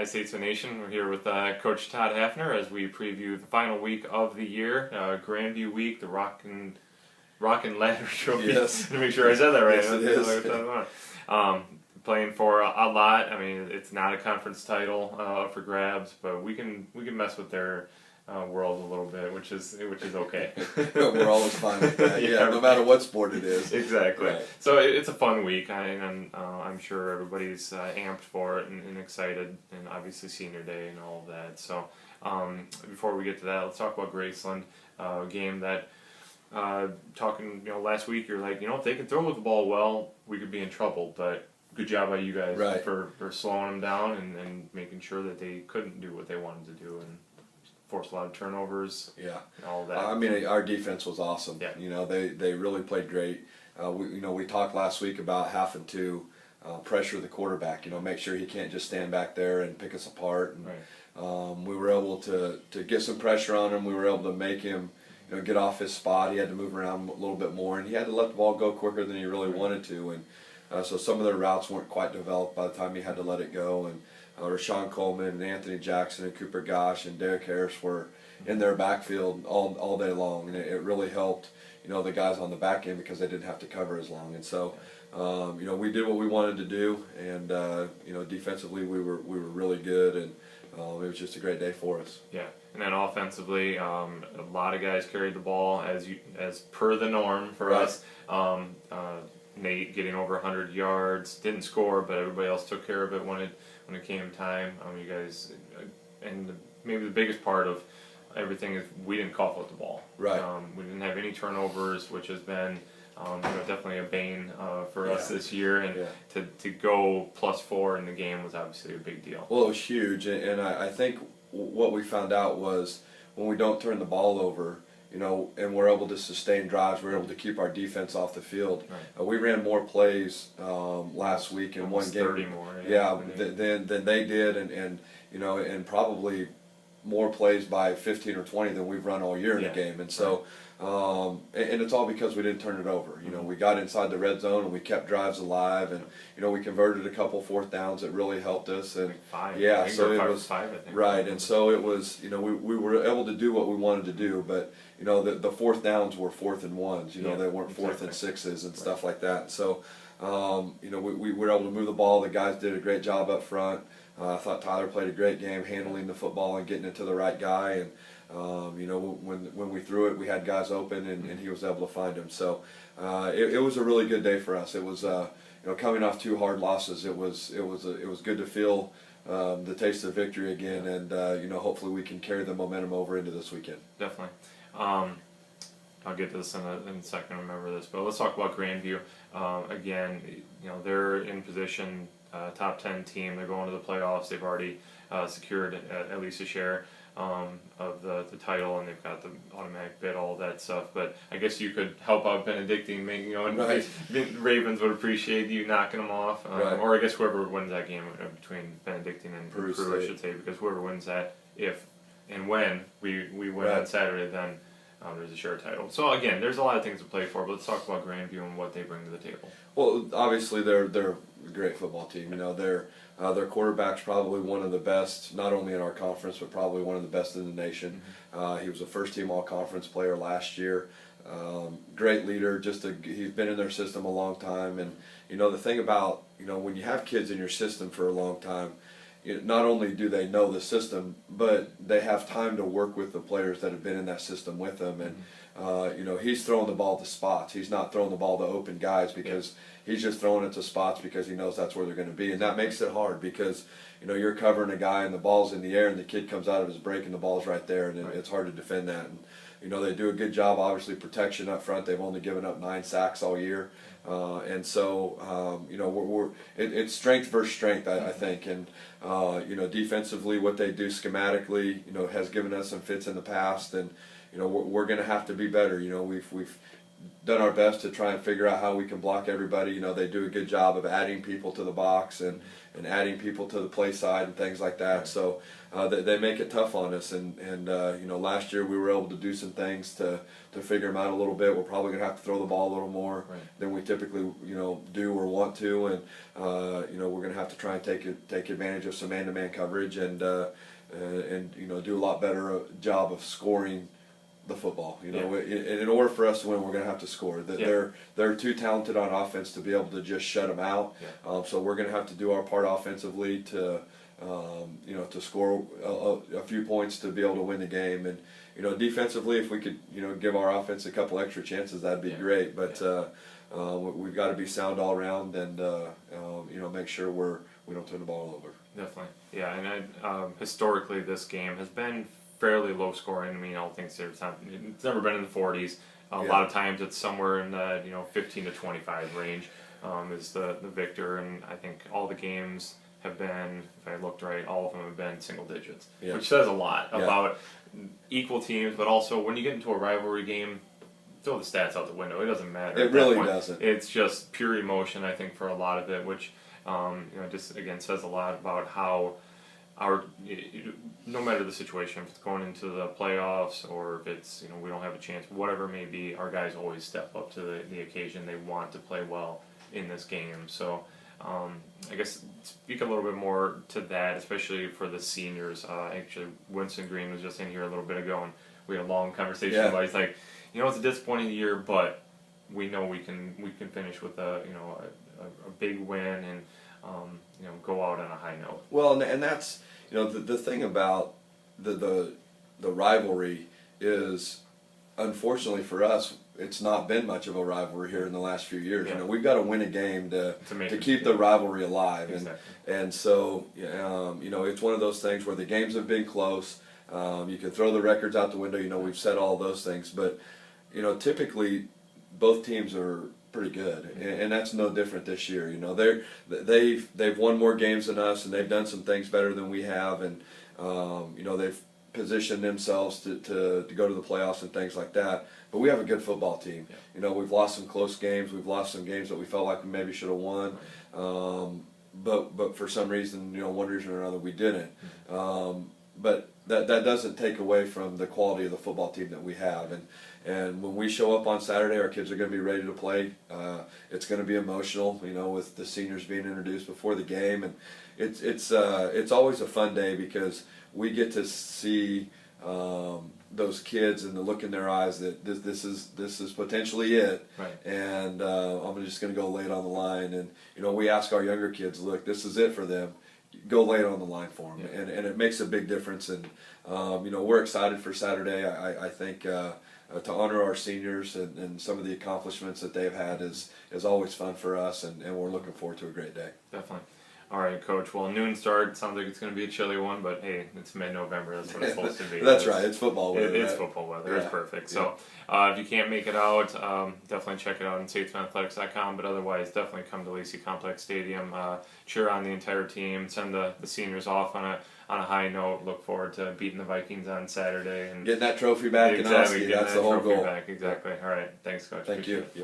States of the Nation. We're here with Coach Todd Hafner as we preview the final week of the year, Grandview Week, the Rockin' Ladder Trophy. Yes. To make sure I said that right. Yes, it is. Playing for a lot. I mean, it's not a conference title for grabs, but we can mess with their world a little bit, which is okay. We're always fine with that. Yeah, no matter what sport it is. Exactly. Right. So it's a fun week, and I'm sure everybody's amped for it and excited, and obviously senior day and all of that. So before we get to that, let's talk about Graceland, a game that talking last week, you're like, if they could throw the ball well, we could be in trouble, but good job by you guys right. for slowing them down and making sure that they couldn't do what they wanted to do and forced a lot of turnovers. Yeah, and all that. I mean, our defense was awesome. Yeah. They really played great. We talked last week about having to pressure the quarterback. Make sure he can't just stand back there and pick us apart. And, right. We were able to get some pressure on him. We were able to make him get off his spot. He had to move around a little bit more, and he had to let the ball go quicker than he really wanted to. And so some of their routes weren't quite developed by the time he had to let it go. And Rashawn Coleman and Anthony Jackson and Cooper Gosh and Derek Harris were in their backfield all day long, and it really helped the guys on the back end because they didn't have to cover as long. And so we did what we wanted to do, and defensively we were really good, and it was just a great day for us. Yeah, and then offensively, a lot of guys carried the ball as per the norm for right. us. Nate getting over 100 yards, didn't score, but everybody else took care of it when it came time. You guys, and maybe the biggest part of everything is we didn't cough with the ball. Right. We didn't have any turnovers, which has been definitely a bane for us this year. And to go +4 in the game was obviously a big deal. Well, it was huge, and I think what we found out was when we don't turn the ball over, and we're able to sustain drives, we're able to keep our defense off the field. Right. We ran more plays last week in almost one game. 30 more. Than they did, and probably more plays by 15 or 20 than we've run all year in a game. And so, and it's all because we didn't turn it over. We got inside the red zone and we kept drives alive, and we converted a couple fourth downs that really helped us. And so it was 5, I think. Right, and so it was. We were able to do what we wanted to do, but the fourth downs were 4th and 1s. They weren't 4th and 6s and stuff like that. So, we were able to move the ball. The guys did a great job up front. I thought Tyler played a great game handling the football and getting it to the right guy. And when we threw it, we had guys open, and he was able to find them. So it was a really good day for us. It was coming off 2 hard losses. It was good to feel the taste of victory again, and hopefully we can carry the momentum over into this weekend. Definitely. I'll get to this in a second. Remember this, but let's talk about Grandview. Again, they're in position, top 10 team. They're going to the playoffs. They've already secured at least a share of the title, and they've got the automatic bid, all that stuff. But I guess you could help out Benedictine, right. Ravens would appreciate you knocking them off, right. or I guess whoever wins that game between Benedictine and Peru, I should say, because whoever wins that, if and when we win right. on Saturday, then there's a share title. So again, there's a lot of things to play for, but let's talk about Grandview and what they bring to the table. Well, obviously they're a great football team. Their quarterback's probably one of the best, not only in our conference, but probably one of the best in the nation. Mm-hmm. He was a first-team all-conference player last year. Great leader. He's been in their system a long time. And the thing about when you have kids in your system for a long time, not only do they know the system, but they have time to work with the players that have been in that system with them. And he's throwing the ball to spots. He's not throwing the ball to open guys because he's just throwing it to spots because he knows that's where they're going to be. And that makes it hard because you're covering a guy and the ball's in the air and the kid comes out of his break and the ball's right there, and it's hard to defend that. And they do a good job, obviously, protection up front. They've only given up 9 sacks all year. And so, it's strength versus strength, I think. And, defensively, what they do schematically, has given us some fits in the past. And, we're going to have to be better. We've done our best to try and figure out how we can block everybody. You know, they do a good job of adding people to the box and adding people to the play side and things like that. So they make it tough on us. And you know, last year we were able to do some things to figure them out a little bit. We're probably going to have to throw the ball a little more than we typically, you know, do or want to. And you know, we're going to have to try and take advantage of some man-to-man coverage and you know, do a lot better job of scoring the football. You know, in order for us to win, we're going to have to score. They're too talented on offense to be able to just shut them out. So we're going to have to do our part offensively to you know, to score a few points to be able to win the game. And you know, defensively, if we could, you know, give our offense a couple extra chances, that'd be great. But we've got to be sound all around and you know, make sure we don't turn the ball over. Definitely, yeah. And historically, this game has been fairly low scoring. I mean, all things it's never been in the 40s. A lot of times it's somewhere in the, you know, 15 to 25 range is the victor. And I think all the games have been, if I looked right, all of them have been single digits, which says a lot about equal teams. But also, when you get into a rivalry game, throw the stats out the window. It doesn't matter. It really doesn't. It's just pure emotion, I think, for a lot of it, which you know, just again says a lot about how our, no matter the situation, if it's going into the playoffs or if it's, you know, we don't have a chance, whatever it may be, our guys always step up to the occasion. They want to play well in this game. So I guess speak a little bit more to that, especially for the seniors. Actually, Winston Green was just in here a little bit ago, and we had a long conversation about. He's like, you know, it's a disappointing year, but we know we can finish with a, you know, a big win and you know, go out on a high note. Well, and that's, you know, the thing about the rivalry is, unfortunately for us, it's not been much of a rivalry here in the last few years. You know, we've got to win a game to keep the rivalry alive. Exactly. And so you know, it's one of those things where the games have been close. You can throw the records out the window. You know, we've said all those things, but you know, typically both teams are pretty good, and that's no different this year. You know, they've won more games than us, and they've done some things better than we have, and you know, they've positioned themselves to go to the playoffs and things like that. But we have a good football team. You know, we've lost some close games. We've lost some games that we felt like we maybe should have won, but for some reason, you know, one reason or another, we didn't. But that doesn't take away from the quality of the football team that we have. And when we show up on Saturday, our kids are going to be ready to play. It's going to be emotional, you know, with the seniors being introduced before the game, and it's always a fun day because we get to see those kids and the look in their eyes that this is potentially it. And I'm just going to go lay it on the line. And you know, we ask our younger kids, look, this is it for them. Go lay it on the line for them, and it makes a big difference. And you know, we're excited for Saturday. I think to honor our seniors and some of the accomplishments that they've had is always fun for us, and we're looking forward to a great day. Definitely. All right, Coach. Well, noon start. Sounds like it's going to be a chilly one, but hey, it's mid-November. That's what it's supposed to be. That's right. It's football weather. It's football weather. It's perfect. So if you can't make it out, definitely check it out on statesmanathletics.com. But otherwise, definitely come to Lacey Complex Stadium. Cheer on the entire team. Send the seniors off on a high note. Look forward to beating the Vikings on Saturday and getting that trophy back. Exactly. In Husky. That's the whole goal. Back. Exactly. All right. Thanks, Coach. Thank you.